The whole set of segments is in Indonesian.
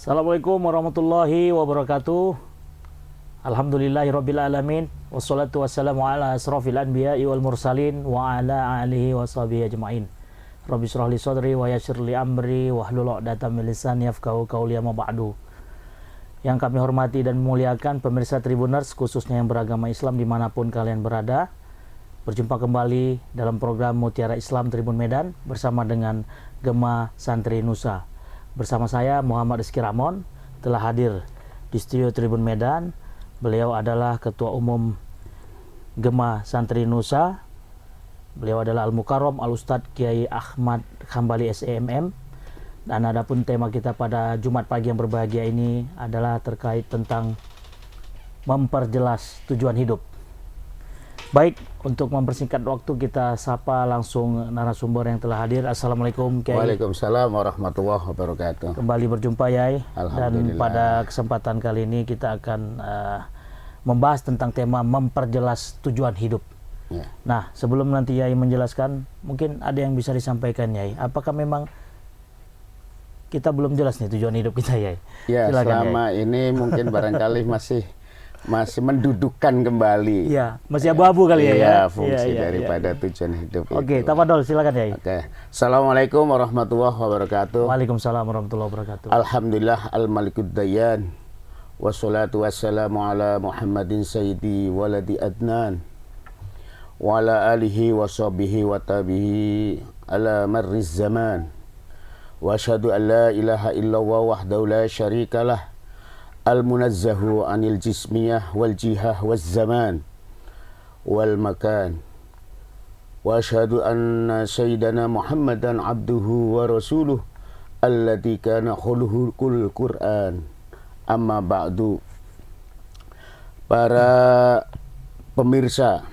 Assalamualaikum warahmatullahi wabarakatuh. Alhamdulillahirabbil alamin wassalatu wassalamu ala asrofil anbiya'i wal mursalin wa ala alihi washabihi ajmain. Rabbi shrah li sadri wa yassir li amri wahlul 'uqdatam min lisani yafqahu qawli amma ba'du. Yang kami hormati dan memuliakan pemirsa Tribuners, khususnya yang beragama Islam dimanapun kalian berada. Berjumpa kembali dalam program Mutiara Islam Tribun Medan bersama dengan Gema Santri Nusa. Bersama saya Muhammad Rizky Ramon telah hadir di studio Tribun Medan. Beliau adalah Ketua Umum Gema Santri Nusa. Beliau adalah Al-Mukarram Al-Ustadz Kiai Ahmad Hambali SEMM. Dan adapun tema kita pada Jumat pagi yang berbahagia ini adalah terkait tentang memperjelas tujuan hidup. Baik, untuk mempersingkat waktu kita sapa langsung narasumber yang telah hadir. Assalamualaikum Kiai. Waalaikumsalam warahmatullahi wabarakatuh. Kembali berjumpa Yai. Dan Alhamdulillah. pada kesempatan kali ini kita akan membahas tentang tema memperjelas tujuan hidup. Ya. Nah, sebelum nanti Yai menjelaskan, mungkin ada yang bisa disampaikan Yai. Apakah memang kita belum jelas nih tujuan hidup kita Yai? Ya, Silakan, selama Yai. ini mungkin barangkali masih mendudukkan kembali. Iya, masih abu-abu kali ya. Iya, Ya? fungsi Iya, daripada iya. tujuan hidup Oke, itu. tafadhol silakan Yai. Oke. Assalamualaikum warahmatullahi wabarakatuh. Waalaikumsalam warahmatullahi wabarakatuh. Alhamdulillah al-malikud dayan. Wassalatu wassalamu ala Muhammadin sayyidi waladi adnan. Wa ala alihi wa sahbihi wa tabihi ala marriz zaman. Wa asyhadu an la ilaha illallah wahdahu la syarikalah. Al-munazzahu anil jismiyah wal jihah wal zaman wal makan. Wa asyhadu anna sayyidana Muhammadan abduhu wa rasuluh alladhi kana khuluqul Qur'an. Amma ba'du. Para pemirsa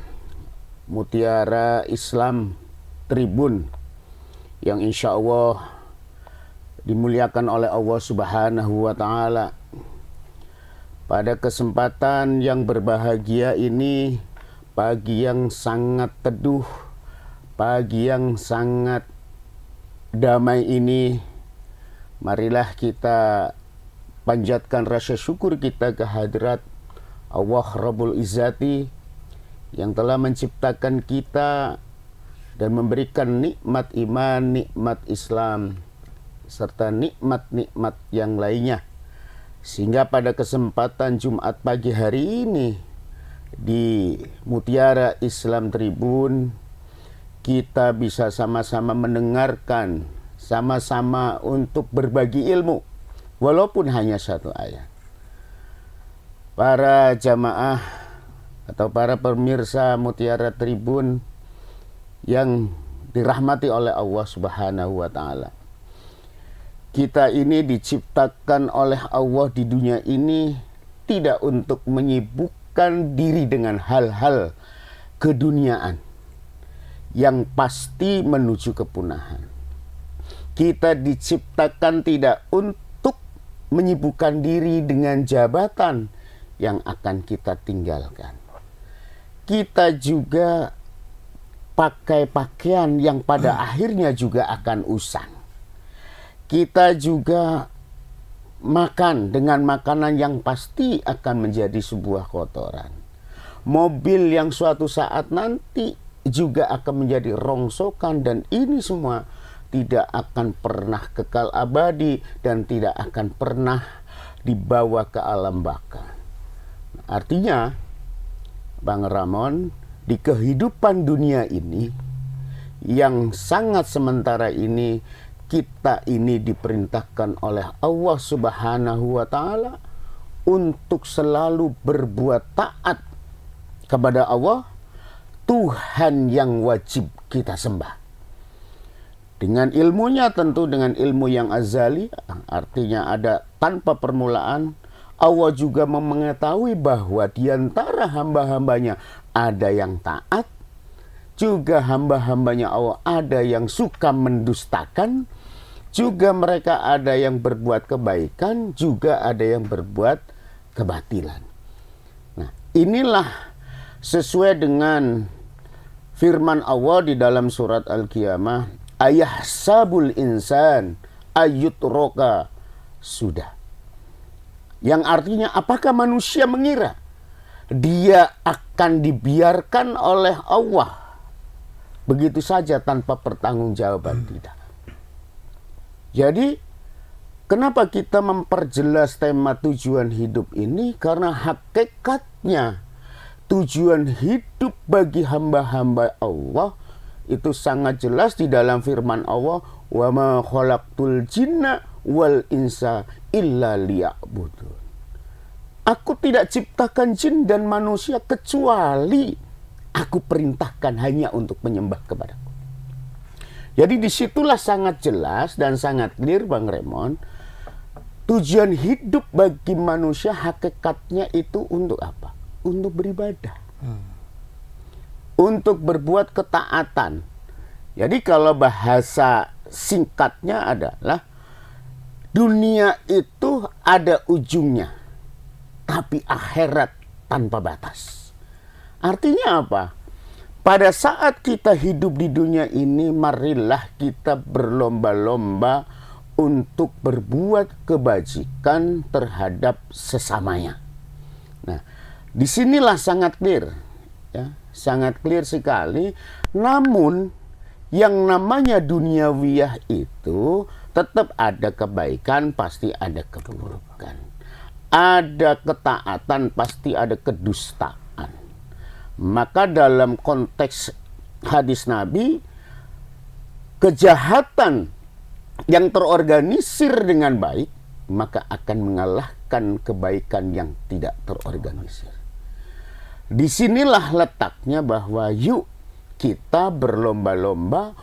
Mutiara Islam Tribun yang insya Allah dimuliakan oleh Allah Subhanahu wa Ta'ala, pada kesempatan yang berbahagia ini, pagi yang sangat teduh, pagi yang sangat damai ini, marilah kita panjatkan rasa syukur kita ke hadrat Allah Rabbul Izzati yang telah menciptakan kita dan memberikan nikmat iman, nikmat Islam, serta nikmat-nikmat yang lainnya. Sehingga pada kesempatan Jumat pagi hari ini di Mutiara Islam Tribun kita bisa sama-sama mendengarkan, sama-sama untuk berbagi ilmu walaupun hanya satu ayat. Para jamaah atau para pemirsa Mutiara Tribun yang dirahmati oleh Allah Subhanahu wa Ta'ala, kita ini diciptakan oleh Allah di dunia ini tidak untuk menyibukkan diri dengan hal-hal keduniaan yang pasti menuju kepunahan. Kita diciptakan tidak untuk menyibukkan diri dengan jabatan yang akan kita tinggalkan. Kita juga pakai pakaian yang pada akhirnya juga akan usang. Kita juga makan dengan makanan yang pasti akan menjadi sebuah kotoran. Mobil yang suatu saat nanti juga akan menjadi rongsokan, dan ini semua tidak akan pernah kekal abadi dan tidak akan pernah dibawa ke alam baka. Artinya, Bang Ramon, di kehidupan dunia ini yang sangat sementara ini, kita ini diperintahkan oleh Allah Subhanahu wa Ta'ala untuk selalu berbuat taat kepada Allah, Tuhan yang wajib kita sembah. Dengan ilmunya, tentu dengan ilmu yang azali, artinya ada tanpa permulaan. Allah juga mengetahui bahwa di antara hamba-hambanya ada yang taat, juga hamba-hambanya Allah ada yang suka mendustakan, juga mereka ada yang berbuat kebaikan, juga ada yang berbuat kebatilan. Nah, inilah sesuai dengan firman Allah di dalam surat Al-Qiyamah, ayahsabul insan ayyutroka sudah. Yang artinya apakah manusia mengira dia akan dibiarkan oleh Allah begitu saja tanpa pertanggungjawaban? Tidak. Jadi kenapa kita memperjelas tema tujuan hidup ini? Karena hakikatnya tujuan hidup bagi hamba-hamba Allah itu sangat jelas di dalam firman Allah, wa ma khalaqtul jinna wal insa illa liya'budun. Aku tidak ciptakan jin dan manusia kecuali aku perintahkan hanya untuk menyembah kepadaku. Jadi disitulah sangat jelas dan sangat clear Bang Remon. Tujuan hidup bagi manusia hakikatnya itu untuk apa? Untuk beribadah. Untuk berbuat ketaatan. Jadi kalau bahasa singkatnya adalah dunia itu ada ujungnya, tapi akhirat tanpa batas. Artinya apa? Pada saat kita hidup di dunia ini, marilah kita berlomba-lomba untuk berbuat kebajikan terhadap sesamanya. Nah, disinilah sangat clear, ya, sangat clear sekali. Namun, yang namanya duniawiyah itu tetap ada kebaikan, pasti ada keburukan. Ada ketaatan, pasti ada kedustaan. Maka dalam konteks hadis Nabi, kejahatan yang terorganisir dengan baik, maka akan mengalahkan kebaikan yang tidak terorganisir. Disinilah letaknya bahwa yuk kita berlomba-lomba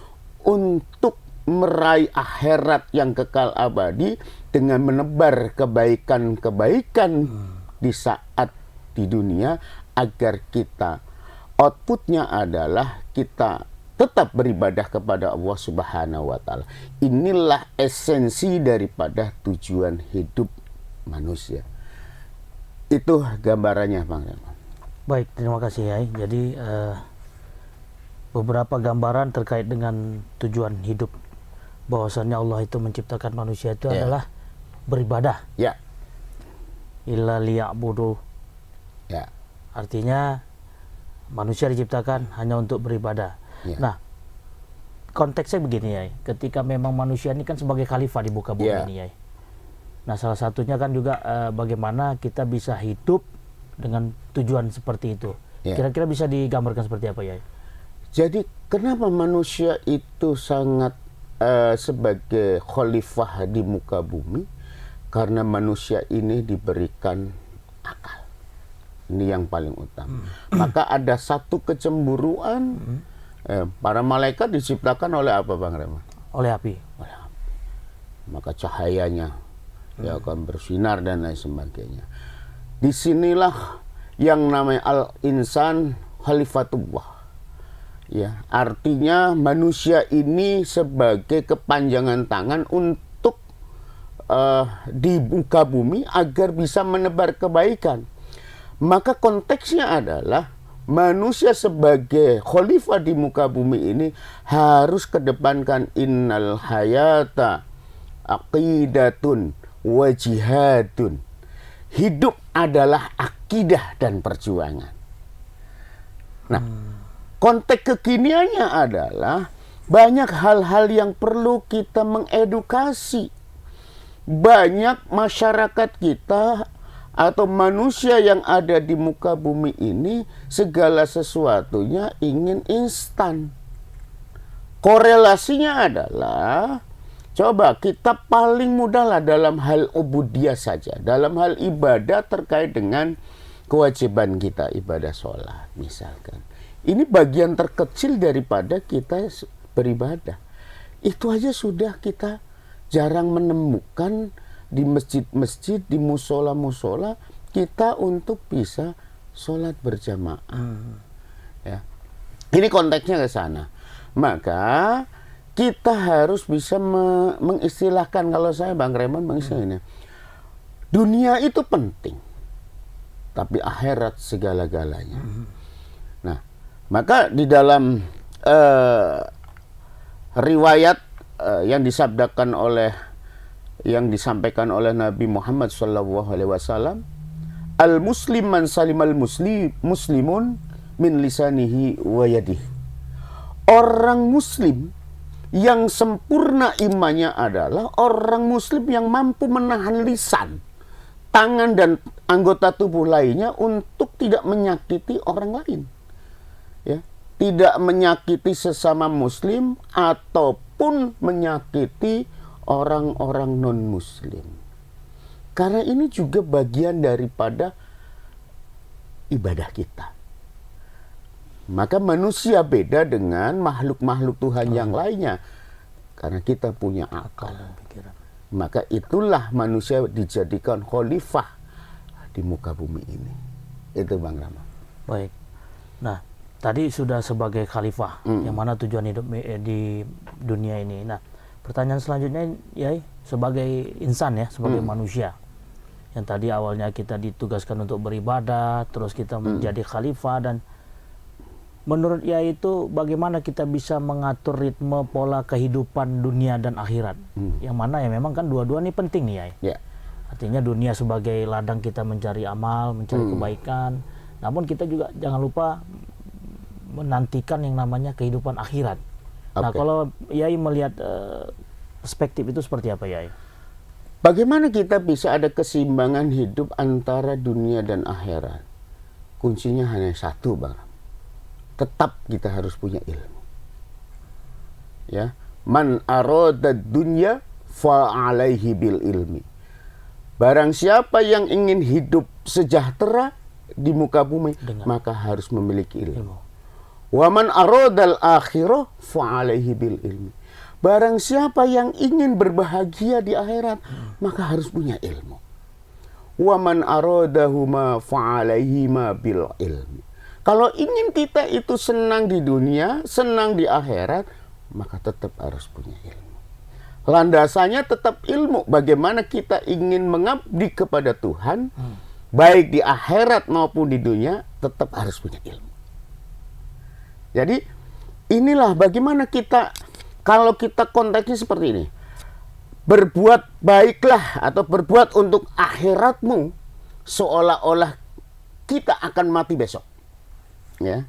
untuk meraih akhirat yang kekal abadi dengan menebar kebaikan-kebaikan di saat di dunia, agar kita outputnya adalah kita tetap beribadah kepada Allah Subhanahu wa Ta'ala. Inilah esensi daripada tujuan hidup manusia. Itu gambarannya Bang Rahman. Baik, terima kasih Yai. Jadi beberapa gambaran terkait dengan tujuan hidup, bahwasannya Allah itu menciptakan manusia itu adalah beribadah. Ya. Illa liya'budu. Ya. Artinya manusia diciptakan hanya untuk beribadah. Ya. Nah, konteksnya begini ya, ketika memang manusia ini kan sebagai khalifah di muka bumi ini ya. Nah, salah satunya kan juga bagaimana kita bisa hidup dengan tujuan seperti itu. Kira-kira bisa digambarkan seperti apa ya? Jadi kenapa manusia itu sangat sebagai khalifah di muka bumi? Karena manusia ini diberikan akal. Ini yang paling utama. Maka ada satu kecemburuan. Para malaikat diciptakan oleh apa Bang Rahman? Oleh api. Oleh api. Maka cahayanya akan bersinar dan lain sebagainya. Disinilah yang namanya al-insan khalifatullah. Ya, artinya manusia ini sebagai kepanjangan tangan untuk di muka bumi agar bisa menebar kebaikan. Maka konteksnya adalah manusia sebagai khalifah di muka bumi ini harus kedepankan innal hayata aqidatun wa jihadun. Hidup adalah akidah dan perjuangan. Nah, konteks kekiniannya adalah banyak hal-hal yang perlu kita mengedukasi. Banyak masyarakat kita atau manusia yang ada di muka bumi ini segala sesuatunya ingin instan. Korelasinya adalah, coba kita paling mudah lah dalam hal ubudiyah saja, dalam hal ibadah terkait dengan kewajiban kita ibadah sholat misalkan. Ini bagian terkecil daripada kita beribadah. Itu aja sudah kita jarang menemukan di masjid-masjid, di musola-musola kita untuk bisa sholat berjamaah. Ya. Ini konteksnya ke sana. Maka kita harus bisa mengistilahkan, kalau saya Bang Rahman mengistilahkannya, dunia itu penting, tapi akhirat segala-galanya. Nah, maka di dalam riwayat yang disabdakan oleh yang disampaikan oleh Nabi Muhammad SAW, al-muslim man salimal muslimun min lisanihi wa yadihi. Orang muslim yang sempurna imannya adalah orang muslim yang mampu menahan lisan, tangan dan anggota tubuh lainnya untuk tidak menyakiti orang lain. Ya, tidak menyakiti sesama muslim ataupun menyakiti orang-orang non-muslim. Karena ini juga bagian daripada ibadah kita. Maka manusia beda dengan makhluk-makhluk Tuhan yang lainnya. Karena kita punya akal. Maka itulah manusia dijadikan khalifah di muka bumi ini. Itu Bang Rama. Baik. Nah, tadi sudah sebagai khalifah, yang mana tujuan hidup di dunia ini. Nah, pertanyaan selanjutnya, ya, sebagai insan ya, sebagai manusia. Yang tadi awalnya kita ditugaskan untuk beribadah, terus kita menjadi khalifah, dan menurut ya itu bagaimana kita bisa mengatur ritme pola kehidupan dunia dan akhirat. Yang mana ya memang kan dua-dua ini penting nih ya. Yeah. Artinya dunia sebagai ladang kita mencari amal, mencari kebaikan. Namun kita juga jangan lupa menantikan yang namanya kehidupan akhirat. Nah, kalau Yai melihat perspektif itu seperti apa, Yai? Bagaimana kita bisa ada keseimbangan hidup antara dunia dan akhirat? Kuncinya hanya satu, Bang. Tetap kita harus punya ilmu. Ya, man arada dunya fa alaihi bil ilmi. Barang siapa yang ingin hidup sejahtera di muka bumi, maka harus memiliki ilmu. Wa man aradal akhirah fa alaihi bil ilmi. Barang siapa yang ingin berbahagia di akhirat, maka harus punya ilmu. Wa man aradahuma fa alaihi ma bil ilmi. Kalau ingin kita itu senang di dunia, senang di akhirat, maka tetap harus punya ilmu. Landasannya tetap ilmu. Bagaimana kita ingin mengabdi kepada Tuhan, baik di akhirat maupun di dunia, tetap harus punya ilmu. Jadi, inilah bagaimana kita, kalau kita konteksnya seperti ini, berbuat baiklah atau berbuat untuk akhiratmu, seolah-olah kita akan mati besok. Ya,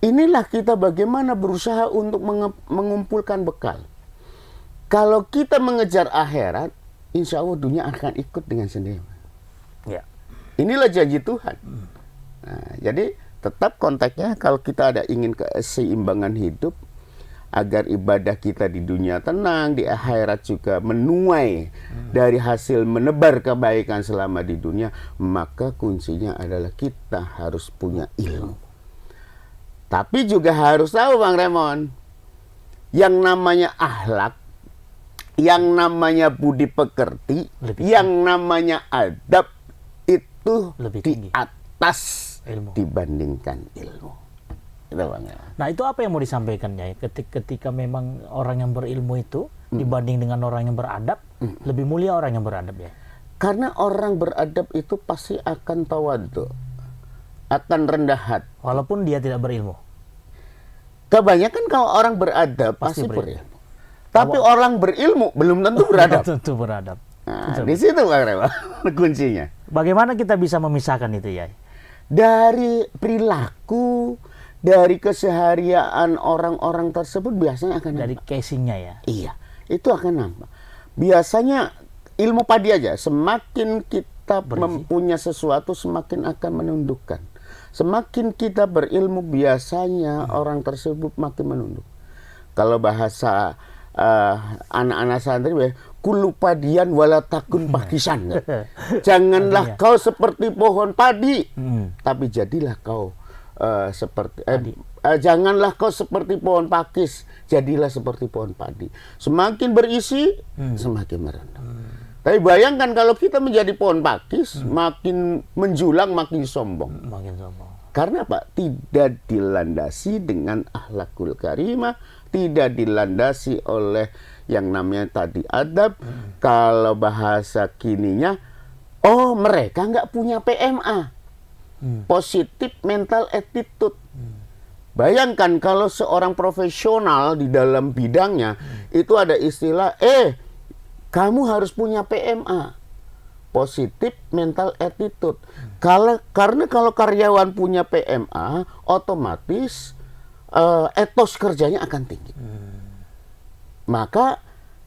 inilah kita bagaimana berusaha untuk mengumpulkan bekal. Kalau kita mengejar akhirat, insya Allah dunia akan ikut dengan sendiri. Ya. Inilah janji Tuhan. Nah, jadi tetap konteksnya kalau kita ada ingin keseimbangan hidup, agar ibadah kita di dunia tenang, di akhirat juga menuai dari hasil menebar kebaikan selama di dunia, maka kuncinya adalah kita harus punya ilmu. Tapi juga harus tahu Bang Remon, yang namanya akhlak, yang namanya budi pekerti, yang namanya adab itu di atas ilmu dibandingkan ilmu. Nah, itu apa yang mau disampaikan ya? Ketika memang orang yang berilmu itu dibanding dengan orang yang beradab, lebih mulia orang yang beradab ya. Karena orang beradab itu pasti akan tawadhu, akan rendah hati, walaupun dia tidak berilmu. Kebanyakan kalau orang beradab pasti berilmu. Tapi orang berilmu belum tentu beradab. Tentu beradab. Nah, di situ Bang Rewa kuncinya. Bagaimana kita bisa memisahkan itu ya? Dari perilaku, dari keseharian orang-orang tersebut biasanya akan dari casingnya ya. Iya, itu akan nampak. Biasanya ilmu padi aja, semakin kita mempunyai sesuatu semakin akan menundukkan. Semakin kita berilmu biasanya orang tersebut makin menunduk. Kalau bahasa anak-anak santri, kulu padian wala takun pakisan. Janganlah kau seperti pohon padi, tapi jadilah kau janganlah kau seperti pohon pakis, jadilah seperti pohon padi. Semakin berisi, semakin merendah. Tapi bayangkan kalau kita menjadi pohon pakis, makin menjulang, makin sombong. Makin sombong. Karena apa? Tidak dilandasi dengan akhlakul karimah, tidak dilandasi oleh yang namanya tadi adab. Kalau bahasa kininya, oh mereka nggak punya PMA. Positif mental attitude. Bayangkan kalau seorang profesional di dalam bidangnya itu ada istilah kamu harus punya PMA, positif mental attitude. Karena kalau karyawan punya PMA, otomatis etos kerjanya akan tinggi. Maka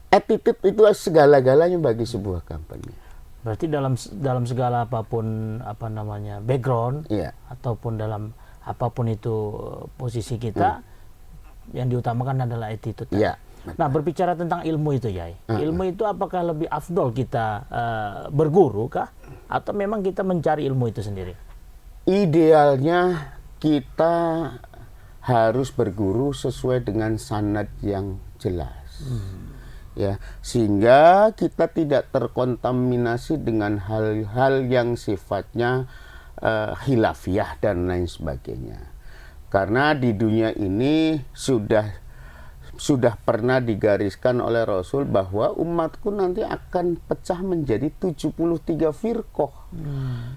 attitude itu segala-galanya bagi sebuah company. Berarti dalam segala apapun background, ataupun dalam apapun itu posisi kita, yang diutamakan adalah attitude. Nah, berbicara tentang ilmu itu, Yai. Ilmu itu apakah lebih afdol kita berguru kah, atau memang kita mencari ilmu itu sendiri? Idealnya kita harus berguru sesuai dengan sanad yang jelas. Ya, sehingga kita tidak terkontaminasi dengan hal-hal yang sifatnya khilafiyah dan lain sebagainya. Karena di dunia ini sudah pernah digariskan oleh Rasul bahwa umatku nanti akan pecah menjadi 73 firqah.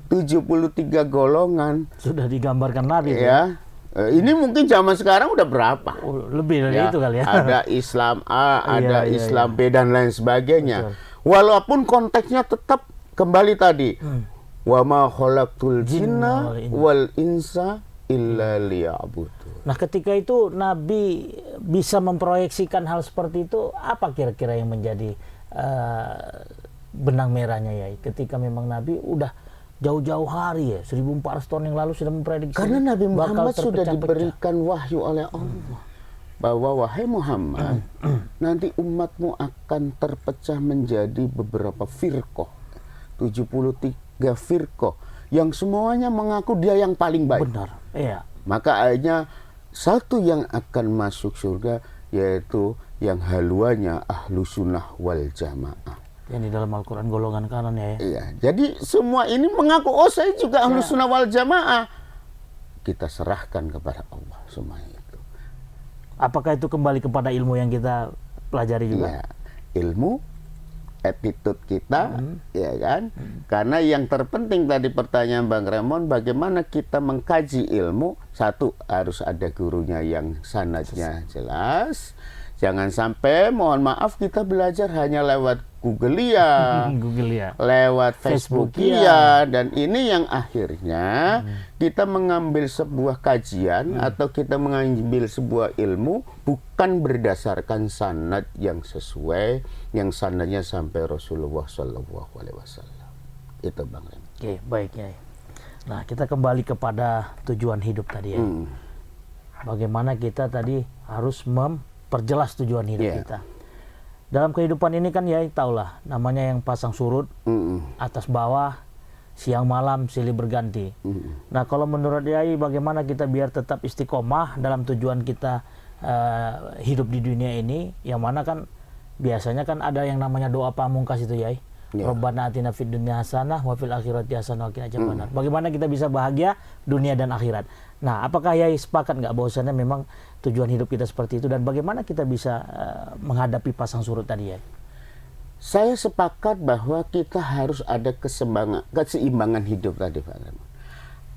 73 golongan. Sudah digambarkan Nabi. Ya. Ini mungkin zaman sekarang udah berapa? Lebih dari itu kali ya. Ada Islam A, ada Islam B dan lain sebagainya. Betul. Walaupun konteksnya tetap kembali tadi. Wa ma khalaqtul jinna wal insa illa liya'budun. Nah, ketika itu Nabi bisa memproyeksikan hal seperti itu, apa kira-kira yang menjadi benang merahnya, ya? Ketika memang Nabi udah jauh-jauh hari, 1400 tahun yang lalu sudah memprediksi. Karena Nabi Muhammad sudah diberikan wahyu oleh Allah bahwa wahai Muhammad, nanti umatmu akan terpecah menjadi beberapa firqah, 73 firqah, yang semuanya mengaku dia yang paling baik. Benar, iya. Maka akhirnya satu yang akan masuk surga yaitu yang haluannya ahlu sunnah wal jamaah. Yang di dalam Al-Quran golongan kanan, ya. Iya, jadi semua ini mengaku, oh saya juga ahlu sunnah wal jamaah. Kita serahkan kepada Allah semua itu. Apakah itu kembali kepada ilmu yang kita pelajari juga? Iya, ilmu, attitude kita, ya kan? Karena yang terpenting tadi pertanyaan Bang Remon, bagaimana kita mengkaji ilmu? Satu, harus ada gurunya yang sanadnya jelas. Jangan sampai, mohon maaf, kita belajar hanya lewat Google lewat Facebook dan ini yang akhirnya kita mengambil sebuah kajian atau kita mengambil sebuah ilmu bukan berdasarkan sanad yang sesuai, yang sanadnya sampai Rasulullah SAW. Itu Bang Rem. Oke, baik, ya. Nah, kita kembali kepada tujuan hidup tadi, ya. Bagaimana kita tadi harus memperjelas tujuan hidup kita. Dalam kehidupan ini kan, ya, tahulah namanya yang pasang surut, atas bawah, siang malam silih berganti. Nah, kalau menurut Yai, bagaimana kita biar tetap istiqomah dalam tujuan kita hidup di dunia ini, yang mana kan biasanya kan ada yang namanya doa pamungkas itu, Yai. Rabbana atina fid dunya hasanah wa fil akhirati hasanah wa qina adzabannar. Bagaimana kita bisa bahagia dunia dan akhirat. Nah, apakah Yai sepakat nggak bahwasannya memang tujuan hidup kita seperti itu, dan bagaimana kita bisa menghadapi pasang surut tadi, Yai? Saya sepakat bahwa kita harus ada keseimbangan hidup tadi, Pak.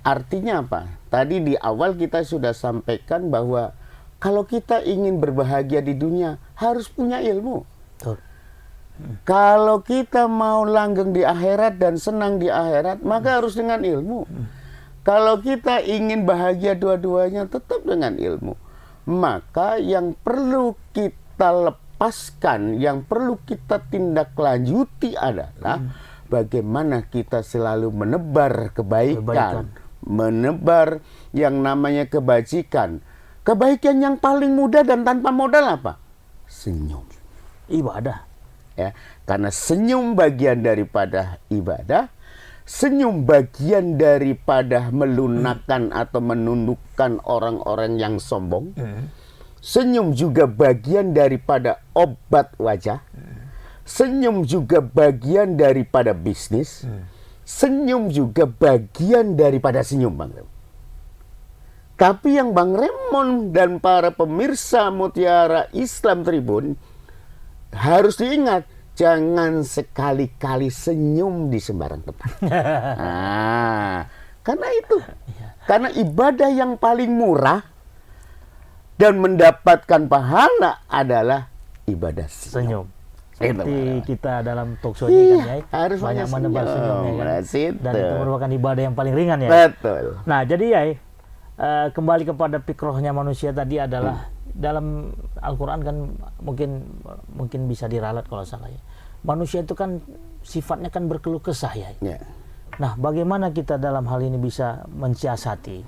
Artinya apa? Tadi di awal kita sudah sampaikan bahwa kalau kita ingin berbahagia di dunia harus punya ilmu. Betul. Kalau kita mau langgeng di akhirat dan senang di akhirat, maka harus dengan ilmu. Kalau kita ingin bahagia dua-duanya, tetap dengan ilmu. Maka yang perlu kita lepaskan, yang perlu kita tindak lanjuti adalah bagaimana kita selalu menebar kebaikan. Menebar yang namanya kebajikan. Kebaikan yang paling mudah dan tanpa modal apa? Senyum. Ibadah. Ya, karena senyum bagian daripada ibadah, senyum bagian daripada melunakkan atau menundukkan orang-orang yang sombong. Senyum juga bagian daripada obat wajah. Senyum juga bagian daripada bisnis. Senyum juga bagian daripada senyum, Bang Remon. Tapi yang Bang Remon dan para pemirsa Mutiara Islam Tribun harus diingat, jangan sekali-kali senyum di sembarang tempat. Karena itu, karena ibadah yang paling murah dan mendapatkan pahala adalah ibadah senyum. Seperti kita dalam talk show ini kan ya, harus banyak menebar senyumnya kan. Dan itu merupakan ibadah yang paling ringan ya. Betul. Nah, jadi ya kembali kepada fikrohnya manusia tadi adalah dalam Al-Quran kan mungkin bisa diralat kalau salah ya. Manusia itu kan sifatnya kan berkeluh kesah ya. Nah, bagaimana kita dalam hal ini bisa mensiasati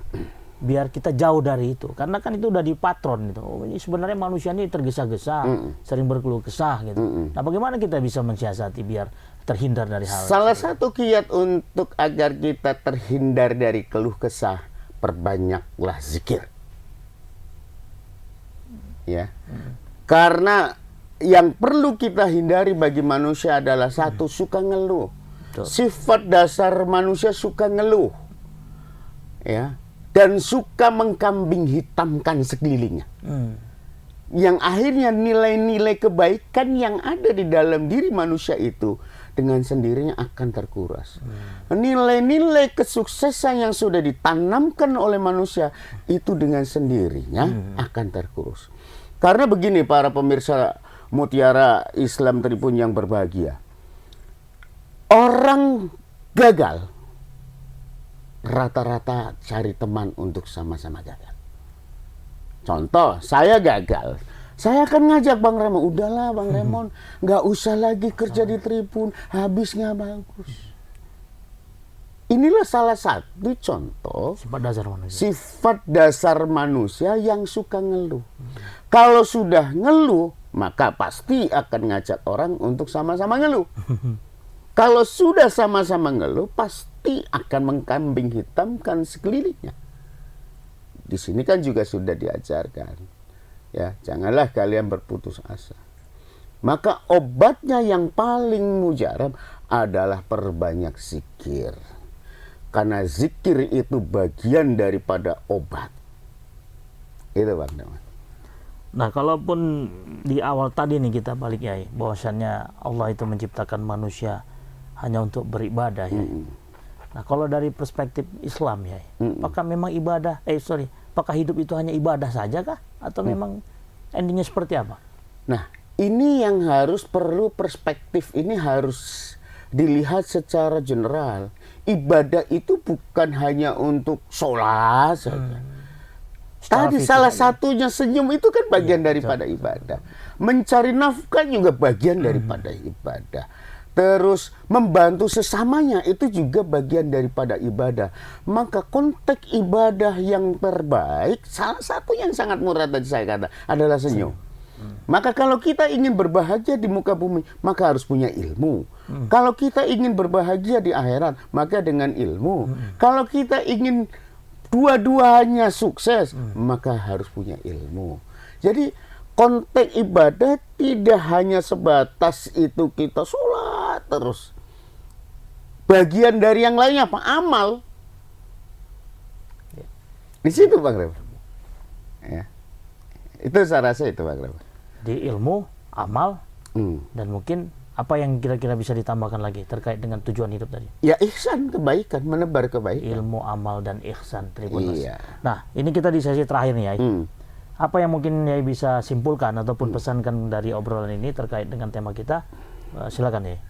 biar kita jauh dari itu? Karena kan itu udah dipatron gitu. Oh, ini sebenarnya manusia ini tergesa-gesa, sering berkeluh kesah gitu. Nah, bagaimana kita bisa mensiasati biar terhindar dari hal Salah itu? satu kiat untuk agar kita terhindar dari keluh kesah, perbanyaklah zikir. Ya. Karena yang perlu kita hindari bagi manusia adalah satu, suka ngeluh. Sifat dasar manusia suka ngeluh. Ya. Dan suka mengkambing hitamkan sekelilingnya. Yang akhirnya nilai-nilai kebaikan yang ada di dalam diri manusia itu dengan sendirinya akan terkuras. Nilai-nilai kesuksesan yang sudah ditanamkan oleh manusia itu dengan sendirinya akan terkurus. Karena begini para pemirsa Mutiara Islam Tribun yang berbahagia. Orang gagal rata-rata cari teman untuk sama-sama gagal. Contoh, saya gagal. Saya akan ngajak Bang Remon, udahlah Bang Remon, nggak usah lagi kerja di Tribun, habis nggak bagus. Inilah salah satu contoh sifat dasar manusia yang suka ngeluh. Kalau sudah ngeluh, maka pasti akan ngajak orang untuk sama-sama ngeluh. Kalau sudah sama-sama ngeluh, pasti akan mengkambing hitamkan sekelilingnya. Di sini kan juga sudah diajarkan, ya, janganlah kalian berputus asa. Maka obatnya yang paling mujarab adalah perbanyak zikir. Karena zikir itu bagian daripada obat. Itu Bang Daman. Nah, kalaupun di awal tadi nih kita balik ya, bahwasannya Allah itu menciptakan manusia hanya untuk beribadah ya. Nah, kalau dari perspektif Islam ya, apakah memang apakah hidup itu hanya ibadah saja kah? Atau memang endingnya seperti apa? Nah, ini yang perlu perspektif ini harus dilihat secara general. Ibadah itu bukan hanya untuk sholat saja. Tadi salah satunya senyum itu kan bagian daripada ibadah. Mencari nafkah juga bagian daripada ibadah. Terus membantu sesamanya itu juga bagian daripada ibadah. Maka konteks ibadah yang terbaik, salah satu yang sangat murah tadi saya kata adalah senyum. Maka kalau kita ingin berbahagia di muka bumi, maka harus punya ilmu. Kalau kita ingin berbahagia di akhirat, maka dengan ilmu. Kalau kita ingin dua-duanya sukses, maka harus punya ilmu. Jadi konteks ibadah tidak hanya sebatas itu kita sholat terus. Bagian dari yang lainnya apa? Amal. Di situ Bang Rem. Ya. Itu saya rasa itu Bang Rem. Di ilmu, amal, dan mungkin apa yang kira-kira bisa ditambahkan lagi terkait dengan tujuan hidup tadi? Ya ihsan, kebaikan, menebar kebaikan. Ilmu, amal, dan ihsan. Tribuners. Iya. Nah, ini kita di sesi terakhir nih ya. Apa yang mungkin ya bisa simpulkan ataupun pesankan dari obrolan ini terkait dengan tema kita? Silakan ya.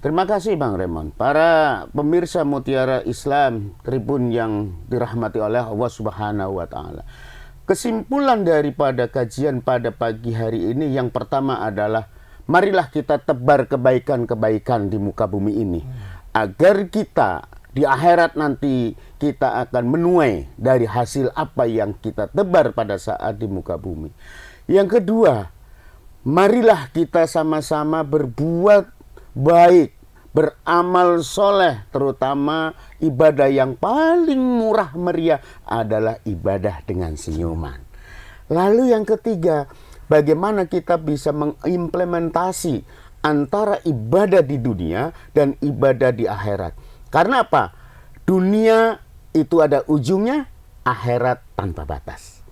Terima kasih Bang Remon. Para pemirsa Mutiara Islam Tribun yang dirahmati oleh Allah Subhanahu wa taala. Kesimpulan daripada kajian pada pagi hari ini yang pertama adalah marilah kita tebar kebaikan-kebaikan di muka bumi ini agar kita di akhirat nanti kita akan menuai dari hasil apa yang kita tebar pada saat di muka bumi. Yang kedua, marilah kita sama-sama berbuat baik, beramal soleh, terutama ibadah yang paling murah meriah adalah ibadah dengan senyuman. Lalu yang ketiga, bagaimana kita bisa mengimplementasi antara ibadah di dunia dan ibadah di akhirat. Karena apa? Dunia itu ada ujungnya, akhirat tanpa batas.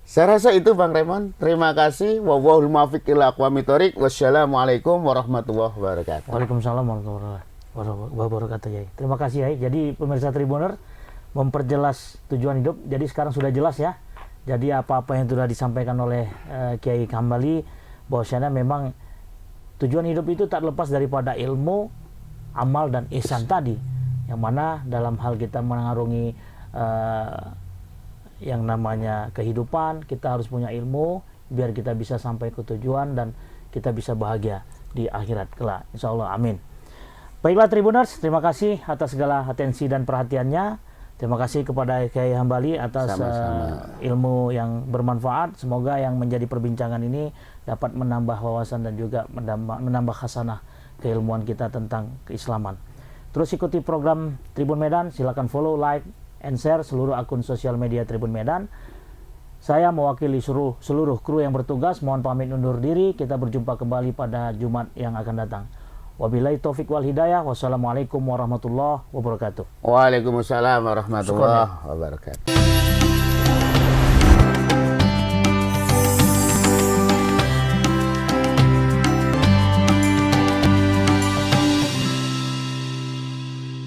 Saya rasa itu Bang Remon. Terima kasih. Wallahul muwaffiq ila aqwamit thoriq. Wassalamualaikum warahmatullahi wabarakatuh. Waalaikumsalam warahmatullahi wabarakatuh ya. Terima kasih ya. Jadi pemirsa Tribuner memperjelas tujuan hidup. Jadi sekarang sudah jelas ya. Jadi apa-apa yang sudah disampaikan oleh Kiai Hambali bahwasanya memang Tujuan hidup itu tak lepas daripada ilmu, amal, dan ihsan tadi. Yang mana dalam hal kita mengarungi yang namanya kehidupan, kita harus punya ilmu biar kita bisa sampai ke tujuan dan kita bisa bahagia di akhirat kelak. Insya Allah, amin. Baiklah Tribuners, terima kasih atas segala atensi dan perhatiannya. Terima kasih kepada Kiai Hambali atas ilmu yang bermanfaat. Semoga yang menjadi perbincangan ini dapat menambah wawasan dan juga menambah khasanah keilmuan kita tentang keislaman. Terus ikuti program Tribun Medan, silakan follow, like, and share seluruh akun sosial media Tribun Medan. Saya mewakili seluruh kru yang bertugas, mohon pamit undur diri. Kita berjumpa kembali pada Jumat yang akan datang. Wabillahi taufik wal hidayah. Wassalamualaikum warahmatullahi wabarakatuh. Waalaikumsalam warahmatullahi wabarakatuh.